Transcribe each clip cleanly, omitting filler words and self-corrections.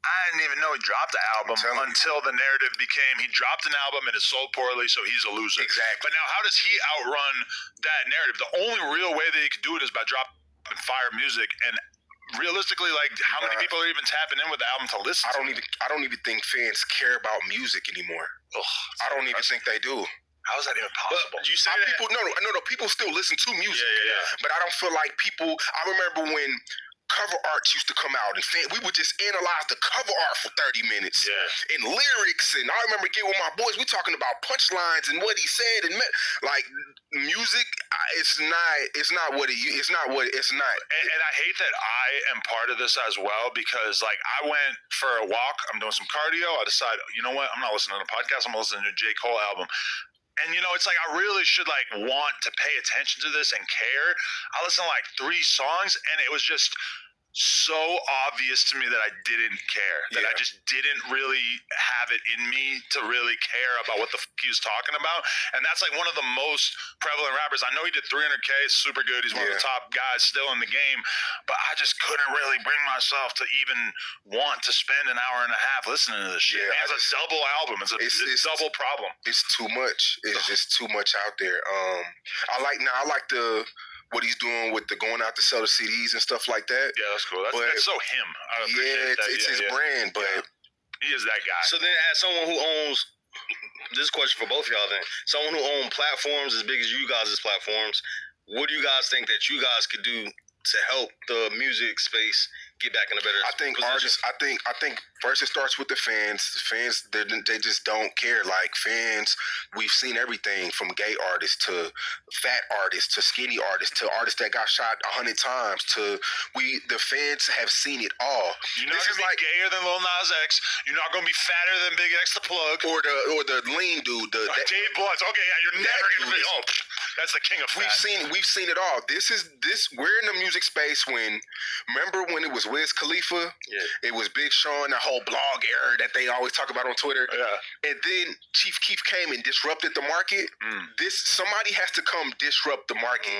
I didn't even know he dropped the album until the narrative became he dropped an album and it sold poorly, so he's a loser. Exactly. But now, how does he outrun that narrative? The only real way that he could do it is by dropping fire music. And realistically, like, how many people are even tapping in with the album to listen? I don't even think fans care about music anymore. I don't even think they do. How is that even possible? But you say that? People, no. People still listen to music. Yeah. But I don't feel like people. I remember when cover art used to come out, and we would just analyze the cover art for 30 minutes. Yeah. And lyrics, and I remember getting with my boys, we talking about punchlines and what he said, and like music. It's not what it's not. And I hate that I am part of this as well, because like I went for a walk, I'm doing some cardio, I decided, you know what, I'm not listening to the podcast, I'm listening to a J. Cole album. And, you know, it's like I really should, like, want to pay attention to this and care. I listened to, like, 3 songs, and it was just so obvious to me that I didn't care. That I just didn't really have it in me to really care about what the fuck he was talking about. And that's, like, one of the most prevalent rappers. I know he did 300K, super good. He's one of the top guys still in the game. But I just couldn't really bring myself to even want to spend an hour and a half listening to this shit. It's a double album. It's a double problem. It's too much. It's just too much out there. I like what he's doing with the going out to sell the CDs and stuff like that. Yeah, that's cool. That's so him. It's his brand, but he is that guy. So then, as someone who owns, this question for both of y'all then, someone who owns platforms as big as you guys' platforms, what do you guys think that you guys could do to help the music space get back in a better position? Artists, I think first it starts with the fans. Fans, they just don't care. Like, fans, we've seen everything from gay artists to fat artists to skinny artists to artists that got shot 100 times to the fans have seen it all. You're not gonna be gayer than Lil Nas X. You're not gonna be fatter than Big X the Plug. Or the lean dude. Dave Blunts. Okay, yeah, you're never gonna be. Oh, that's the king of fat. We've seen it all. We're in the music space remember when it was Wiz Khalifa? Yeah. It was Big Sean, that whole blog era that they always talk about on Twitter. Yeah. And then Chief Keef came and disrupted the market. Somebody has to come disrupt the market.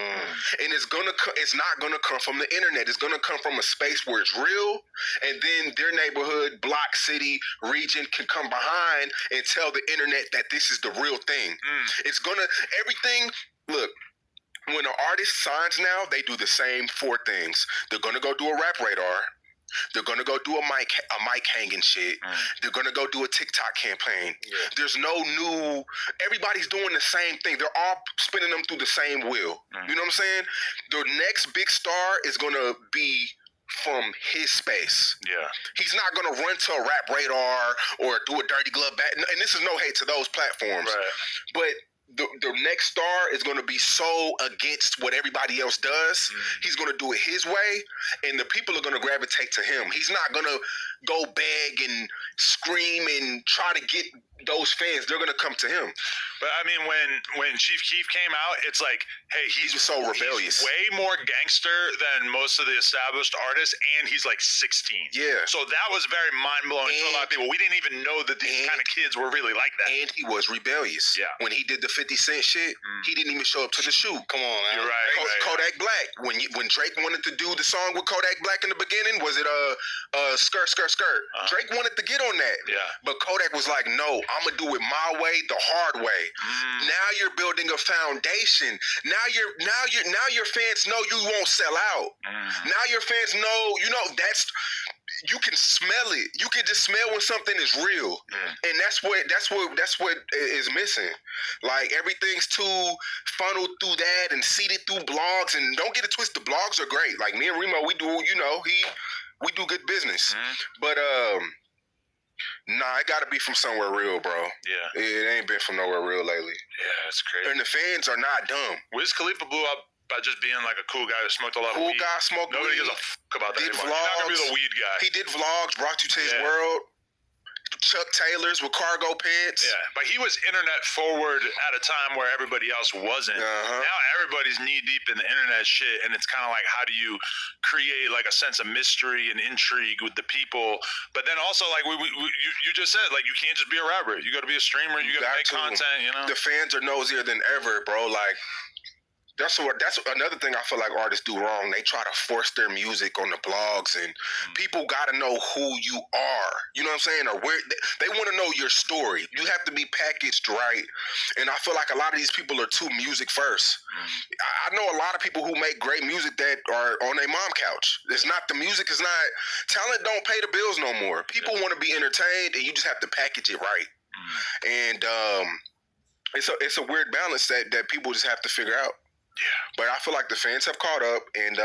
And it's not gonna come from the internet. It's gonna come from a space where it's real, and then their neighborhood, block, city, region can come behind and tell the internet that this is the real thing. It's gonna everything. Look, when an artist signs now, they do the same 4 things. They're gonna go do a rap radar. They're gonna go do a mic hanging shit. They're gonna go do a TikTok campaign. There's no new. Everybody's doing the same thing. They're all spinning them through the same wheel. You know what I'm saying? The next big star is gonna be from his space. Yeah. He's not gonna run to a rap radar or do a Dirty Glove back. And this is no hate to those platforms, right. But the next star is going to be so against what everybody else does. He's going to do it his way, and the people are going to gravitate to him. He's not going to go beg and scream and try to get those fans. They're going to come to him. But I mean, when Chief Keef came out, it's like, hey, he's so rebellious. He's way more gangster than most of the established artists, and he's like 16. Yeah. So that was very mind-blowing to a lot of people. We didn't even know that these kind of kids were really like that. And he was rebellious. Yeah. When he did the 50 Cent shit, he didn't even show up to the shoot. Come on, man. You're right. Kodak Black. When Drake wanted to do the song with Kodak Black in the beginning, was it skirt, skirt, skirt? Drake wanted to get on that. Yeah. But Kodak was like, no, I'm going to do it my way, the hard way. Now you're building a foundation. Now your fans know you won't sell out. Now your fans know, you can smell it. You can just smell when something is real. And that's what is missing. Like, everything's too funneled through that and seeded through blogs. And don't get it twisted, blogs are great. Like, me and Remo, we do, we do good business. But nah, it gotta be from somewhere real, bro. Yeah. It ain't been from nowhere real lately. Yeah, it's crazy. And the fans are not dumb. Wiz Khalifa blew up by just being like a cool guy who smoked a lot of weed. Cool guy, smoked weed. Nobody gives a fuck about that Did anymore. vlogs. He's not gonna be the weed guy. He did vlogs, brought you to his world. Chuck Taylors with cargo pants. Yeah, but he was internet forward at a time where everybody else wasn't. Now everybody's knee deep in the internet shit, and it's kind of like, how do you create like a sense of mystery and intrigue with the people? But then also, like you just said, like, you can't just be a rapper. You got to be a streamer. You got to make content. You know, the fans are nosier than ever, bro. Like, That's another thing I feel like artists do wrong. They try to force their music on the blogs, and people got to know who you are. You know what I'm saying? Or where they want to know your story. You have to be packaged right. And I feel like a lot of these people are too music first. I know a lot of people who make great music that are on their mom couch. It's not, the music is not, talent don't pay the bills no more. People want to be entertained, and you just have to package it right. And it's a weird balance that people just have to figure out. Yeah. But I feel like the fans have caught up, and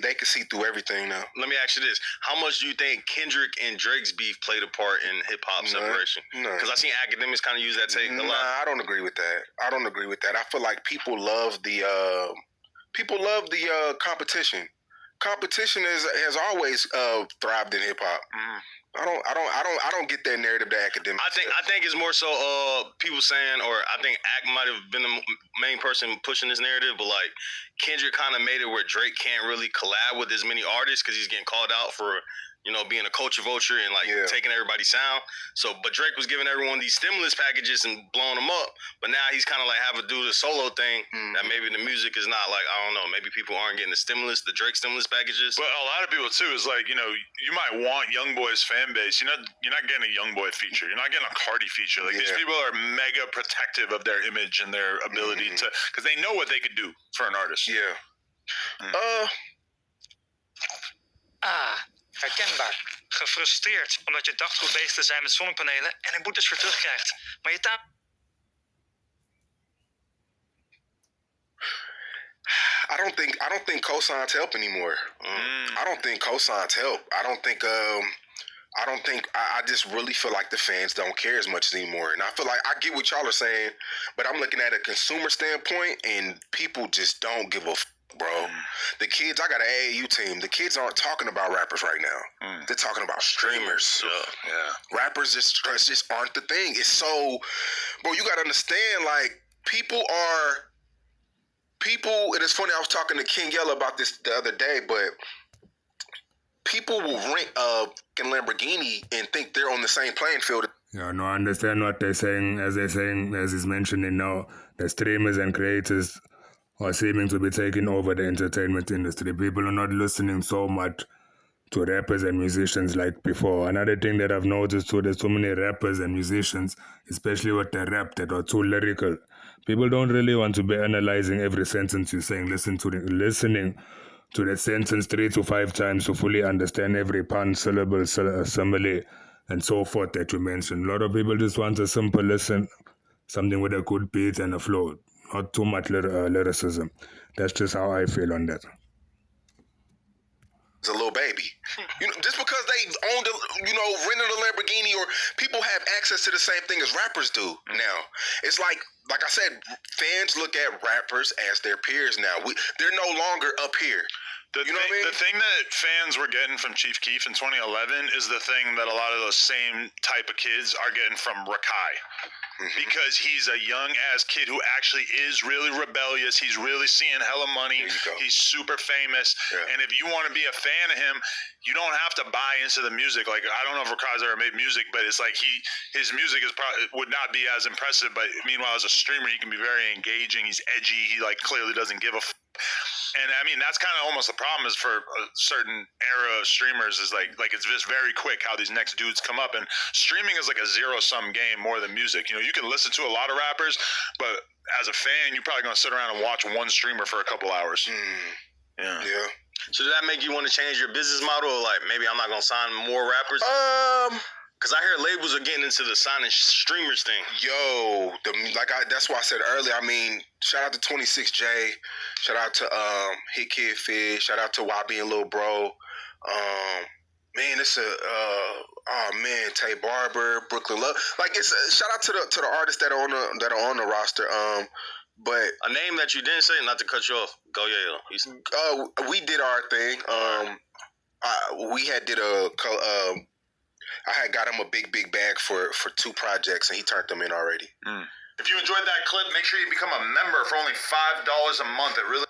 they can see through everything now. Let me ask you this: how much do you think Kendrick and Drake's beef played a part in hip hop separation? Because I seen academics kind of use that take a lot. I don't agree with that. I feel like people love the competition. Competition has always thrived in hip hop. I don't get that narrative that academics. I think it's more so people saying, or I think Ack might have been the main person pushing this narrative, but like Kendrick kind of made it where Drake can't really collab with as many artists because he's getting called out for, you know, being a culture vulture and like taking everybody's sound. So, but Drake was giving everyone these stimulus packages and blowing them up. But now he's kind of like having to do the solo thing that maybe the music is not like, I don't know, maybe people aren't getting the Drake stimulus packages. But a lot of people too is like, you know, you might want YoungBoy's fan base. You're not getting a YoungBoy feature. You're not getting a Cardi feature. Like these people are mega protective of their image and their ability to, because they know what they could do for an artist. Yeah. Herkenbaar. Gefrustreerd omdat je dacht goed bezig te zijn met zonnepanelen en een boetes voor terugkrijgt. Maar je I don't think cosigns help anymore. I don't think cosigns help. I just really feel like the fans don't care as much anymore. And I feel like I get what y'all are saying, but I'm looking at a consumer standpoint and people just don't give a bro. The kids, I got an AAU team. The kids aren't talking about rappers right now. They're talking about streamers. Rappers just aren't the thing. It's so, bro, you got to understand, like, people, and it's funny, I was talking to King Yella about this the other day, but people will rent a Lamborghini and think they're on the same playing field. Yeah, no, I understand what they're saying. As he's mentioning now, the streamers and creators are seeming to be taking over the entertainment industry. People are not listening so much to rappers and musicians like before. Another thing that I've noticed too, there's so many rappers and musicians, especially with the rap, that are too lyrical. People don't really want to be analyzing every sentence you're saying, listening to the sentence 3 to 5 times to fully understand every pun, syllable, simile, and so forth that you mentioned. A lot of people just want a simple listen, something with a good beat and a flow. Not too much lyricism. That's just how I feel on that. It's a little baby. Just because they owned rented a Lamborghini, or people have access to the same thing as rappers do now. It's like I said, fans look at rappers as their peers now. They're no longer up here. The thing that fans were getting from Chief Keef in 2011 is the thing that a lot of those same type of kids are getting from Rakai. Because he's a young-ass kid who actually is really rebellious. He's really seeing hella money. He's super famous. Yeah. And if you want to be a fan of him, you don't have to buy into the music. Like, I don't know if Rakai's ever made music, but it's like his music would not be as impressive. But meanwhile, as a streamer, he can be very engaging. He's edgy. He, like, clearly doesn't give a And I mean, that's kind of almost the problem is for a certain era of streamers is like it's just very quick how these next dudes come up, and streaming is like a zero-sum game more than music. You can listen to a lot of rappers, but as a fan, you're probably going to sit around and watch one streamer for a couple hours. Yeah. So did that make you want to change your business model? Or like, maybe I'm not going to sign more rappers? Because I hear labels are getting into the signing streamers thing. That's why I said earlier, I mean, shout out to 26J, shout out to Hit Kid Fish, shout out to YB and Lil Bro. Tay Barber, Brooklyn Love. Like, it's shout out to the artists that are on the roster. But a name that you didn't say, not to cut you off. Go yeah. We did our thing. I had got him a big bag for 2 projects, and he turned them in already. If you enjoyed that clip, make sure you become a member for only $5 a month. It really